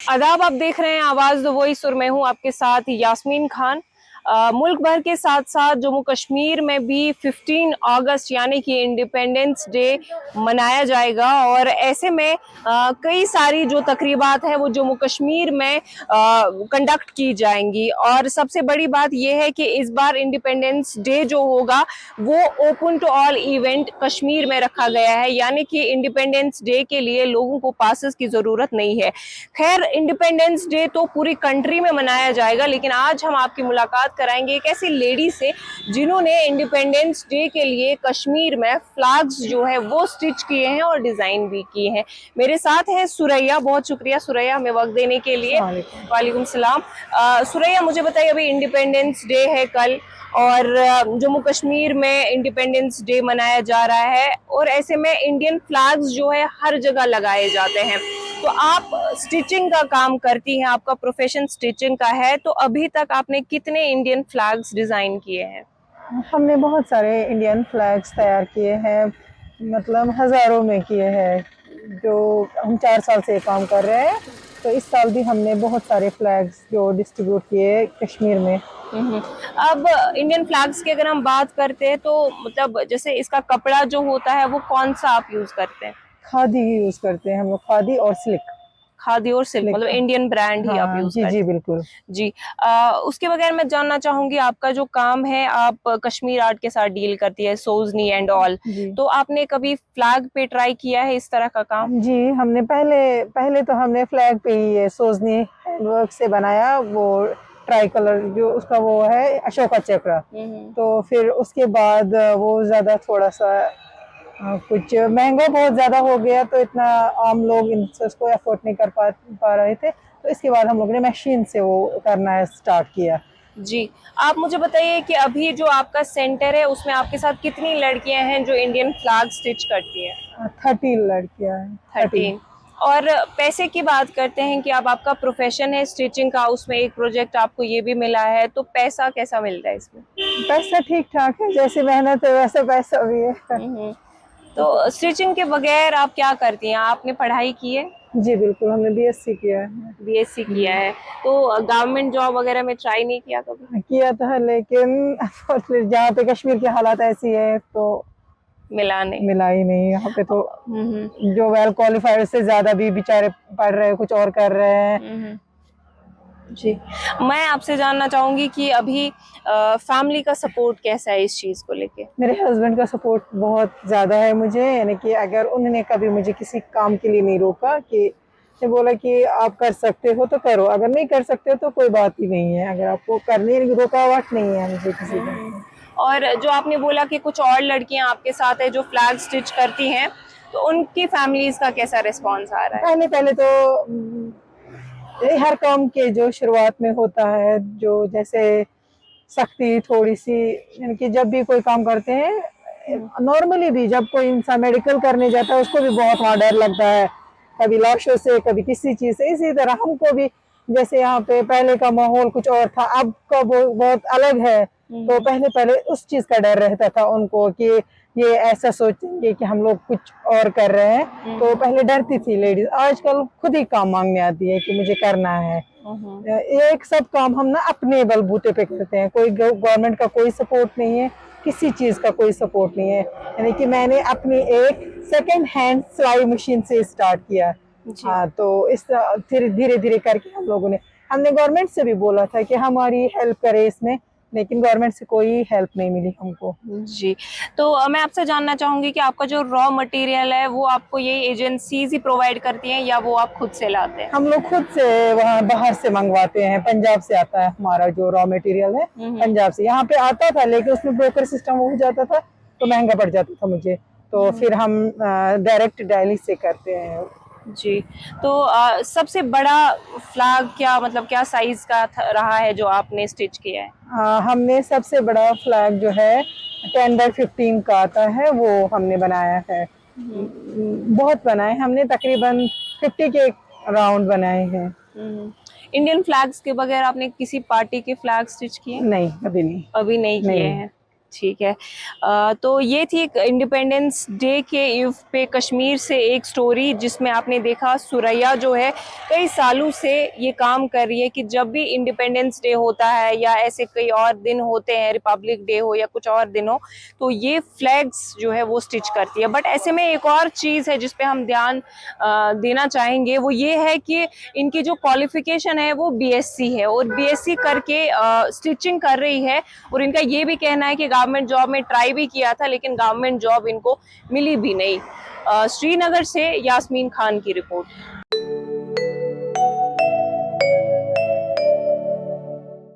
आदाब, आप देख रहे हैं आवाज द वॉइस और मैं हूं आपके साथ यास्मीन खान। मुल्क भर के साथ साथ जम्मू कश्मीर में भी 15 अगस्त यानी कि इंडिपेंडेंस डे मनाया जाएगा और ऐसे में कई सारी जो तकरीबात है वो जम्मू कश्मीर में कंडक्ट की जाएंगी। और सबसे बड़ी बात यह है कि इस बार इंडिपेंडेंस डे जो होगा वो open to all event Kashmir में रखा गया है, यानी कि इंडिपेंडेंस डे के लिए लोगों को पासेस की जरूरत नहीं है। खैर, इंडिपेंडेंस डे तो पूरी कंट्री में मनाया जाएगा, लेकिन आज हम आपकी मुलाकात कराएंगे एक ऐसी लेडी से जिन्होंने इंडिपेंडेंस डे के लिए कश्मीर में फ्लैग्स जो है वो स्टिच किए हैं और डिजाइन भी किए हैं। मेरे साथ है सुरैया। बहुत शुक्रिया सुरैया हमें वक्त देने के लिए। वालेकुम सलाम। सुरैया, मुझे बताइए, अभी इंडिपेंडेंस डे है कल और जम्मू कश्मीर में इंडिपेंडेंस डे मनाया जा रहा है और ऐसे में इंडियन फ्लैग्स जो है हर जगह लगाए जाते हैं। तो आप स्टिचिंग का काम करती हैं, आपका प्रोफेशन स्टिचिंग का है, तो अभी तक आपने कितने इंडियन फ्लैग्स डिजाइन किए हैं? हमने बहुत सारे इंडियन फ्लैग्स तैयार किए हैं, मतलब हज़ारों में किए हैं। जो हम 4 साल से काम कर रहे हैं, तो इस साल भी हमने बहुत सारे फ्लैग्स जो डिस्ट्रीब्यूट किए कश्मीर में। अब इंडियन फ्लैग्स की अगर हम बात करते हैं तो मतलब जैसे इसका कपड़ा जो होता है वो कौन सा आप यूज करते हैं? खादी यूज़ करते हैं हम लोग, खादी और सिल्क। खादी और सिल्क, सिल्क मतलब का, इंडियन ब्रांड ही आप हाँ यूज जी जी करते बिल्कुल। हैं जी। उसके बगैर मैं जानना चाहूंगी, आपका जो काम है, आप कश्मीर आर्ट के साथ डील करती है, सोजनी एंड ऑल, जी तो आपने कभी फ्लैग पे ट्राई किया है इस तरह का काम? जी, हमने पहले पहले तो हमने फ्लैग पे ही ये सोजनी हैंडवर्क से बनाया, वो ट्राई कलर जो उसका वो है अशोका चक्र। हम्म। तो फिर उसके बाद वो ज़्यादा थोड़ा सा कुछ महंगा बहुत ज़्यादा हो गया, तो इतना आम लोग इनसे उसको अफोर्ड नहीं कर पा रहे थे। तो इसके बाद हम लोग ने मशीन से वो करना स्टार्ट किया। जी, आप मुझे बताइए कि अभी जो आपका सेंटर है उसमें आपके साथ कितनी लड़कियां हैं जो इंडियन फ्लैग स्टिच करती हैं? 30 लड़कियां हैं, 30। 13। और पैसे की बात करते हैं कि अब आपका प्रोफेशन है स्टिचिंग का, उसमें एक प्रोजेक्ट आपको ये भी मिला है, तो पैसा कैसा मिलता है इसमें? पैसा ठीक ठाक है, जैसी मेहनत है वैसा पैसा भी है। हम्म। तो स्टिचिंग के बगैर आप क्या करती हैं? आपने पढ़ाई की है? जी बिल्कुल, हमने बीएससी किया है। बीएससी किया है, तो गवर्नमेंट जॉब वगैरह में ट्राई नहीं किया कभी? किया था, लेकिन अनफॉर्चुनेट जहाँ पे कश्मीर की हालात ऐसी है तो मिला नहीं। मिला ही नहीं यहाँ पे। तो हम्म। जो वेल क्वालिफाइड से ज्यादा भी बेचारे पढ़ रहे हैं, कुछ और कर रहे हैं। हम्म। जी, मैं आपसे जानना चाहूंगी कि अभी फैमिली का सपोर्ट कैसा है इस चीज को लेके? मेरे हस्बैंड का सपोर्ट बहुत ज़्यादा है मुझे, यानी कि अगर उन्होंने कभी मुझे किसी काम के लिए नहीं रोका, कि ने बोला कि आप कर सकते हो तो करो, अगर नहीं कर सकते हो तो कोई बात ही नहीं है, अगर आपको करने की रुकावट नहीं है मुझे किसी हम्म। का। और जो आपने बोला कि कुछ और लड़कियां आपके साथ है जो फ्लैग स्टिच करती हैं, तो उनकी फैमिलीज का कैसा रिस्पॉन्स आ रहा है? पहले पहले तो ये हर काम के जो शुरुआत में होता है, जो जैसे सख्ती थोड़ी सी, यानी कि जब भी कोई काम करते हैं, नॉर्मली भी जब कोई इंसान मेडिकल करने जाता है उसको भी बहुत वहाँ डर लगता है, कभी लाशों से कभी किसी चीज से। इसी तरह हमको भी, जैसे यहाँ पे पहले का माहौल कुछ और था, अब का बहुत अलग है। तो पहले पहले उस चीज का डर रहता था उनको कि ये ऐसा सोचेंगे कि हम लोग कुछ और कर रहे हैं, तो पहले डरती थी लेडीज। आजकल खुद ही काम मांगने आती है कि मुझे करना है। एक सब काम हम ना अपने बलबूते पे करते हैं, कोई गवर्नमेंट का कोई सपोर्ट नहीं है, किसी चीज का कोई सपोर्ट नहीं है। यानी कि मैंने अपनी एक सेकंड हैंड सिलाई मशीन से स्टार्ट किया। जी। हाँ, तो इस धीरे धीरे धीरे करके हमने गवर्नमेंट से भी बोला था कि हमारी हेल्प करे इसमें, लेकिन गवर्नमेंट से कोई हेल्प नहीं मिली हमको। जी, तो मैं आपसे जानना चाहूंगी कि आपका जो रॉ मटेरियल है वो आपको ये एजेंसीज ही प्रोवाइड करती हैं या वो आप खुद से लाते हैं? हम लोग खुद से वहाँ बाहर से मंगवाते हैं, पंजाब से आता है हमारा जो रॉ मटेरियल है। पंजाब से यहाँ पे आता था, लेकिन उसमें ब्रोकर सिस्टम हो जाता था तो महंगा पड़ जाता था मुझे, तो फिर हम डायरेक्ट दिल्ली से करते हैं। जी, तो सबसे बड़ा फ्लैग क्या, मतलब क्या साइज का रहा है जो आपने स्टिच किया है? हमने सबसे बड़ा फ्लैग जो है 10x15 का आता है, वो हमने बनाया है। बहुत बनाए हमने, तकरीबन 50 के राउंड बनाए हैं। इंडियन फ्लैग्स के बगैर आपने किसी पार्टी के फ्लैग स्टिच किए? नहीं, अभी नहीं। अभी नहीं किए नहीं। हैं। ठीक है। तो ये थी इंडिपेंडेंस डे के ईव पे कश्मीर से एक स्टोरी, जिसमें आपने देखा सुरैया जो है कई सालों से ये काम कर रही है कि जब भी इंडिपेंडेंस डे होता है या ऐसे कई और दिन होते हैं, रिपब्लिक डे हो या कुछ और दिन हो, तो ये फ्लैग्स जो है वो स्टिच करती है। बट ऐसे में एक और चीज़ है जिस पे हम ध्यान देना चाहेंगे, वो ये है कि इनकी जो क्वालिफिकेशन है वो बीएससी है, और बीएससी करके स्टिचिंग कर रही है। और इनका ये भी कहना है कि गवर्नमेंट जॉब में ट्राई भी किया था, लेकिन गवर्नमेंट जॉब इनको मिली भी नहीं। श्रीनगर से यास्मीन खान की रिपोर्ट।